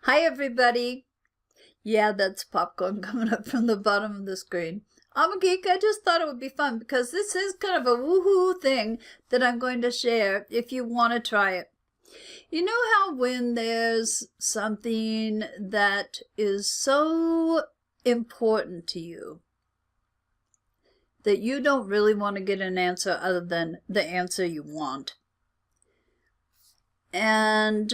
Hi, everybody. Yeah, that's popcorn coming up from the bottom of the screen. I'm a geek. I just thought it would be fun because this is kind of a woohoo thing that I'm going to share if you want to try it. You know how when there's something that is so important to you that you don't really want to get an answer other than the answer you want. And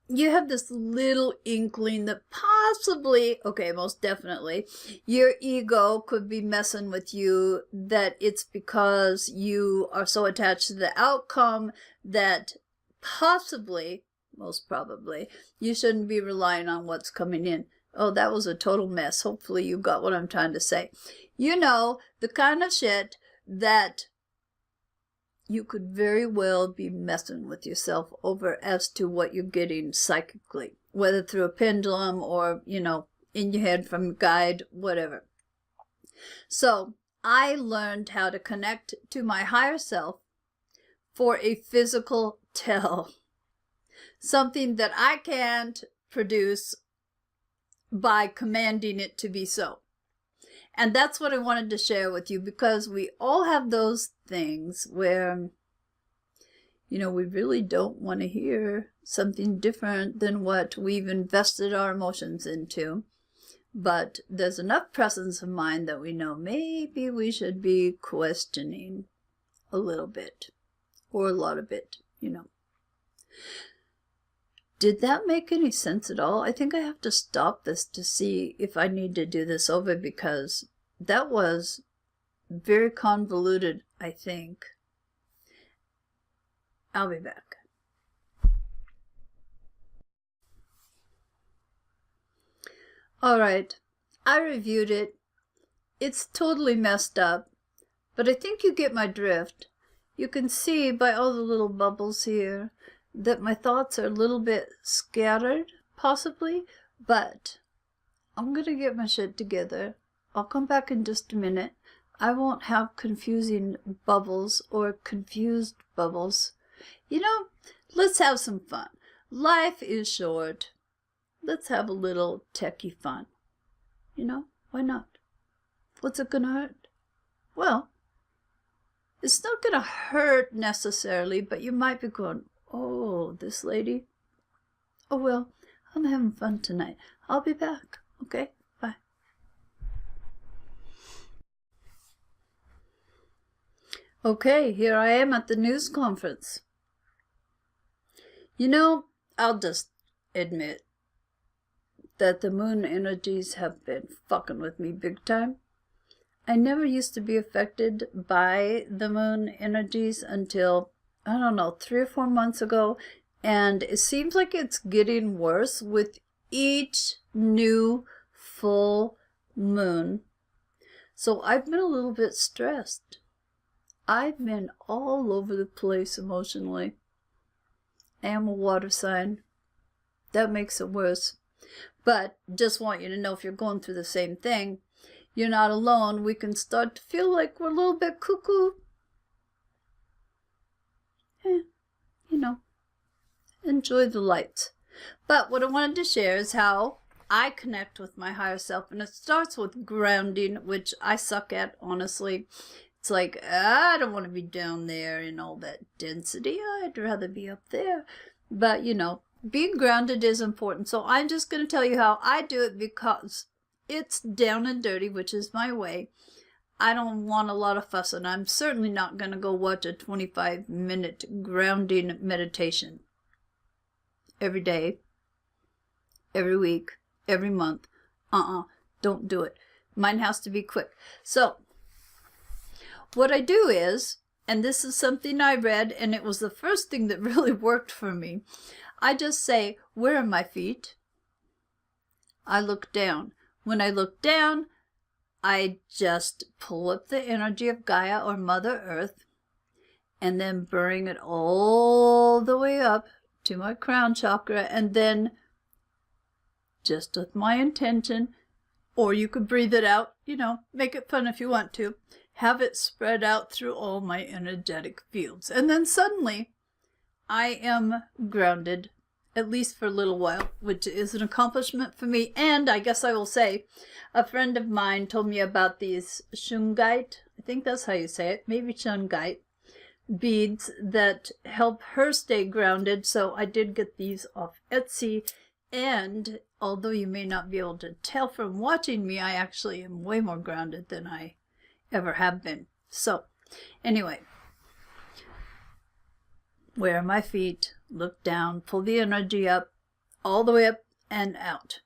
you have this little inkling that possibly, okay, most definitely, your ego could be messing with you, that it's because you are so attached to the outcome that possibly, most probably, you shouldn't be relying on what's coming in. Oh, that was a total mess. Hopefully you got what I'm trying to say. You know, the kind of shit that you could very well be messing with yourself over as to what you're getting psychically, whether through a pendulum or, you know, in your head from a guide, whatever. So I learned how to connect to my higher self for a physical tell, something that I can't produce by commanding it to be so. And that's what I wanted to share with you, because we all have those things where, you know, we really don't want to hear something different than what we've invested our emotions into. But there's enough presence of mind that we know maybe we should be questioning a little bit, or a lot of it, you know. Did that make any sense at all? I think I have to stop this to see if I need to do this over, because that was very convoluted, I think. I'll be back. All right, I reviewed it. It's totally messed up, but I think you get my drift. You can see by all the little bubbles here that my thoughts are a little bit scattered, possibly, but I'm gonna get my shit together. I'll come back in just a minute. I won't have confusing bubbles or confused bubbles. You know, let's have some fun. Life is short. Let's have a little techie fun. You know, why not? What's it gonna hurt? Well, it's not gonna hurt necessarily, but you might be going, oh, this lady? Oh, well, I'm having fun tonight. I'll be back, okay? Bye. Okay, here I am at the news conference. You know, I'll just admit that the moon energies have been fucking with me big time. I never used to be affected by the moon energies until, I don't know, 3 or 4 months ago, and it seems like it's getting worse with each new full moon. So I've been a little bit stressed. I've been all over the place emotionally. I am a water sign. That makes it worse. But just want you to know, if you're going through the same thing, you're not alone. We can start to feel like we're a little bit cuckoo. You know, enjoy the light. But what I wanted to share is how I connect with my higher self. And it starts with grounding, which I suck at, honestly. It's like, I don't want to be down there in all that density. I'd rather be up there. But, you know, being grounded is important. So I'm just going to tell you how I do it, because it's down and dirty, which is my way. I don't want a lot of fuss, and I'm certainly not going to go watch a 25-minute grounding meditation every day, every week, every month. Don't do it. Mine has to be quick. So what I do is, and this is something I read, and it was the first thing that really worked for me, I just say, where are my feet? I look down. When I look down, I just pull up the energy of Gaia or Mother Earth, and then bring it all the way up to my crown chakra, and then just with my intention, or you could breathe it out, you know, make it fun if you want to, have it spread out through all my energetic fields. And then suddenly I am grounded, at least for a little while, which is an accomplishment for me. And I guess I will say, a friend of mine told me about these shungite, I think that's how you say it, maybe shungite beads that help her stay grounded. So I did get these off Etsy, and although you may not be able to tell from watching me, I actually am way more grounded than I ever have been. So anyway, where are my feet? Look down, pull the energy up, all the way up and out.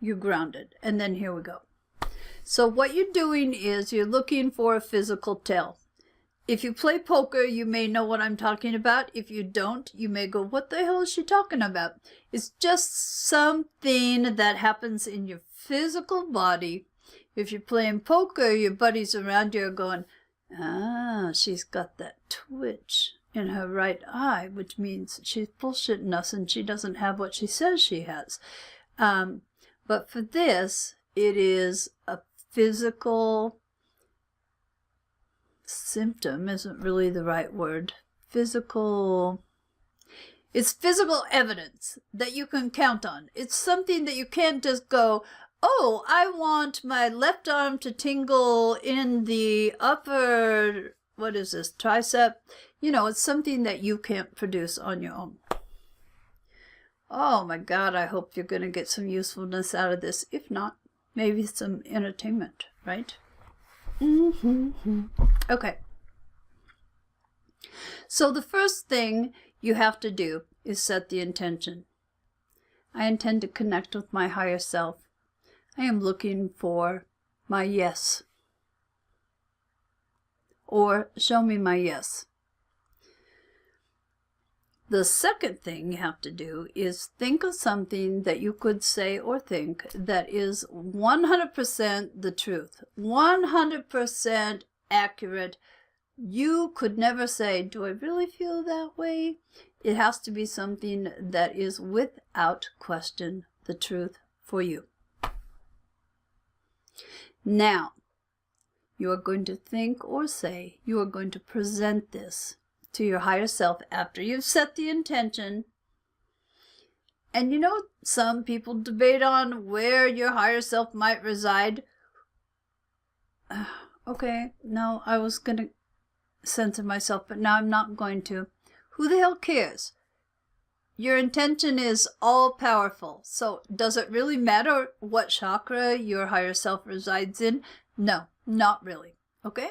You're grounded. And then here we go. So what you're doing is you're looking for a physical tell. If you play poker, you may know what I'm talking about. If you don't, you may go, what the hell is she talking about? It's just something that happens in your physical body. If you're playing poker, your buddies around you are going, ah, she's got that twitch in her right eye, which means she's bullshitting us and she doesn't have what she says she has. But for this, it is a physical symptom, isn't really the right word. It's physical evidence that you can count on. It's something that you can't just go, oh, I want my left arm to tingle in the upper, what is this, tricep? You know, it's something that you can't produce on your own. Oh my God, I hope you're going to get some usefulness out of this. If not, maybe some entertainment, right? Okay. So the first thing you have to do is set the intention. I intend to connect with my higher self. I am looking for my yes. Or show me my yes. The second thing you have to do is think of something that you could say or think that is 100% the truth, 100% accurate. You could never say, do I really feel that way? It has to be something that is without question the truth for you. Now, you are going to think or say, you are going to present this to your higher self after you've set the intention. And you know, some people debate on where your higher self might reside. Okay, no, I was going to censor myself, but now I'm not going to. Who the hell cares? Your intention is all powerful. So does it really matter what chakra your higher self resides in? No, not really. Okay?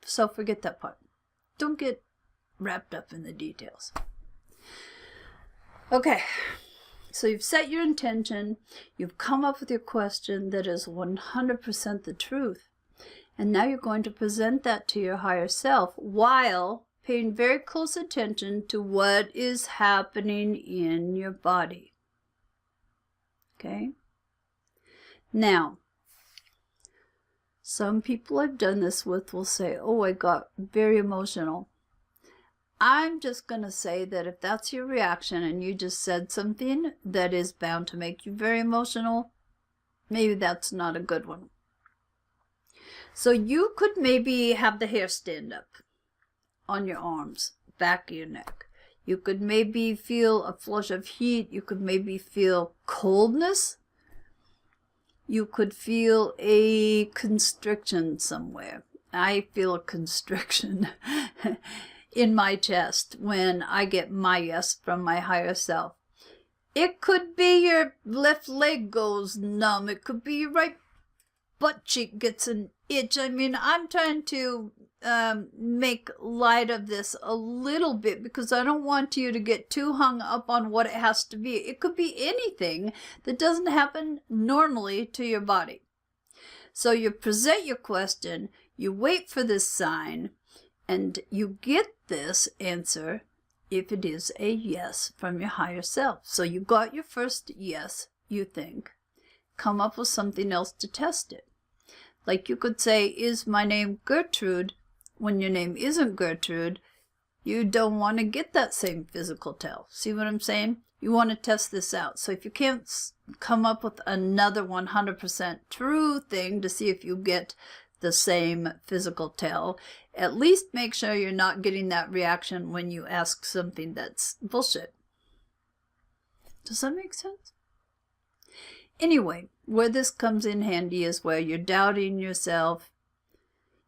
So forget that part. Don't get wrapped up in the details. Okay, so you've set your intention, you've come up with your question that is 100% the truth, and now you're going to present that to your higher self while paying very close attention to what is happening in your body. Okay? Now, some people I've done this with will say, oh, I got very emotional. I'm just going to say that if that's your reaction and you just said something that is bound to make you very emotional, maybe that's not a good one. So you could maybe have the hair stand up on your arms, back of your neck. You could maybe feel a flush of heat. You could maybe feel coldness. You could feel a constriction somewhere. I feel a constriction in my chest when I get my yes from my higher self. It could be your left leg goes numb. It could be your right butt cheek gets an itch. I mean, I'm trying to make light of this a little bit because I don't want you to get too hung up on what it has to be. It could be anything that doesn't happen normally to your body. So you present your question, you wait for this sign, and you get this answer if it is a yes from your higher self. So you got your first yes, you think. Come up with something else to test it. Like you could say, is my name Gertrude? When your name isn't Gertrude, you don't want to get that same physical tell. See what I'm saying? You want to test this out. So if you can't come up with another 100% true thing to see if you get the same physical tell, at least make sure you're not getting that reaction when you ask something that's bullshit. Does that make sense? Anyway, where this comes in handy is where you're doubting yourself.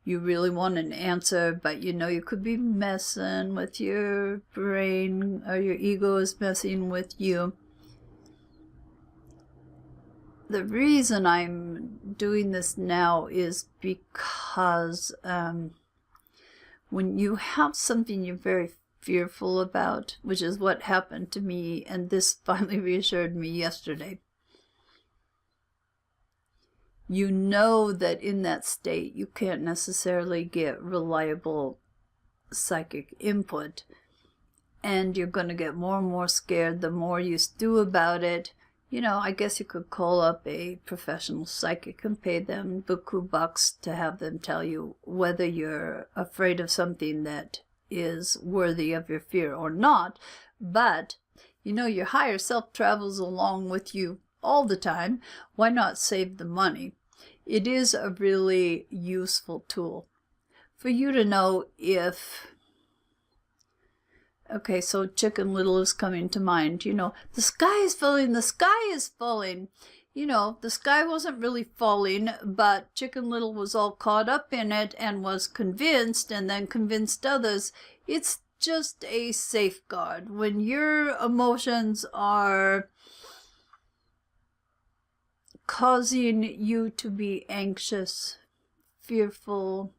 You really want an answer, but you know you could be messing with your brain, or your ego is messing with you. The reason I'm doing this now is because when you have something you're very fearful about, which is what happened to me, and this finally reassured me yesterday, you know that in that state you can't necessarily get reliable psychic input, and you're going to get more and more scared the more you stew about it. You know, I guess you could call up a professional psychic and pay them buku bucks to have them tell you whether you're afraid of something that is worthy of your fear or not. But, you know, your higher self travels along with you all the time. Why not save the money? It is a really useful tool for you to know if... Okay, so Chicken Little is coming to mind. You know, the sky is falling, the sky is falling. You know, the sky wasn't really falling, but Chicken Little was all caught up in it and was convinced, and then convinced others. It's just a safeguard. When your emotions are causing you to be anxious, fearful,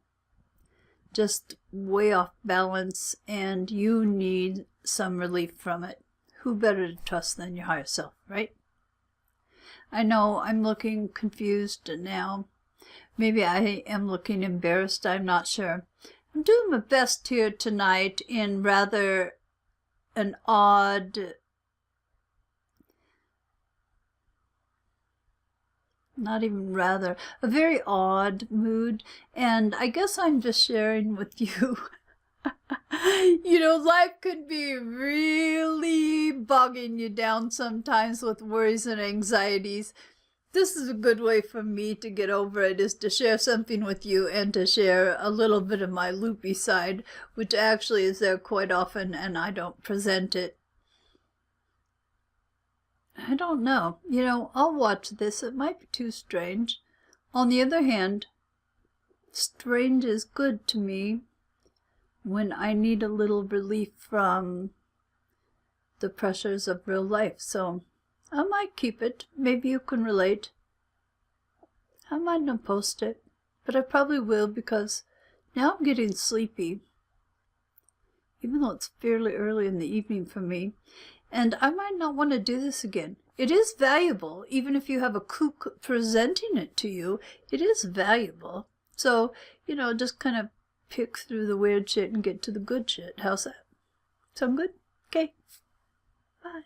just way off balance, and you need some relief from it, who better to trust than your higher self, right? I know I'm looking confused now. Maybe I am looking embarrassed, I'm not sure. I'm doing my best here tonight in rather an odd, not even rather, a very odd mood, and I guess I'm just sharing with you. You know, life could be really bogging you down sometimes with worries and anxieties. This is a good way for me to get over it, is to share something with you and to share a little bit of my loopy side, which actually is there quite often, and I don't present it. I don't know. You know, I'll watch this. It might be too strange. On the other hand, strange is good to me when I need a little relief from the pressures of real life. So I might keep it. Maybe you can relate. I might not post it, but I probably will, because now I'm getting sleepy, even though it's fairly early in the evening for me. And I might not want to do this again. It is valuable, even if you have a kook presenting it to you, it is valuable. So, you know, just kind of pick through the weird shit and get to the good shit. How's that? Sound good? Okay. Bye.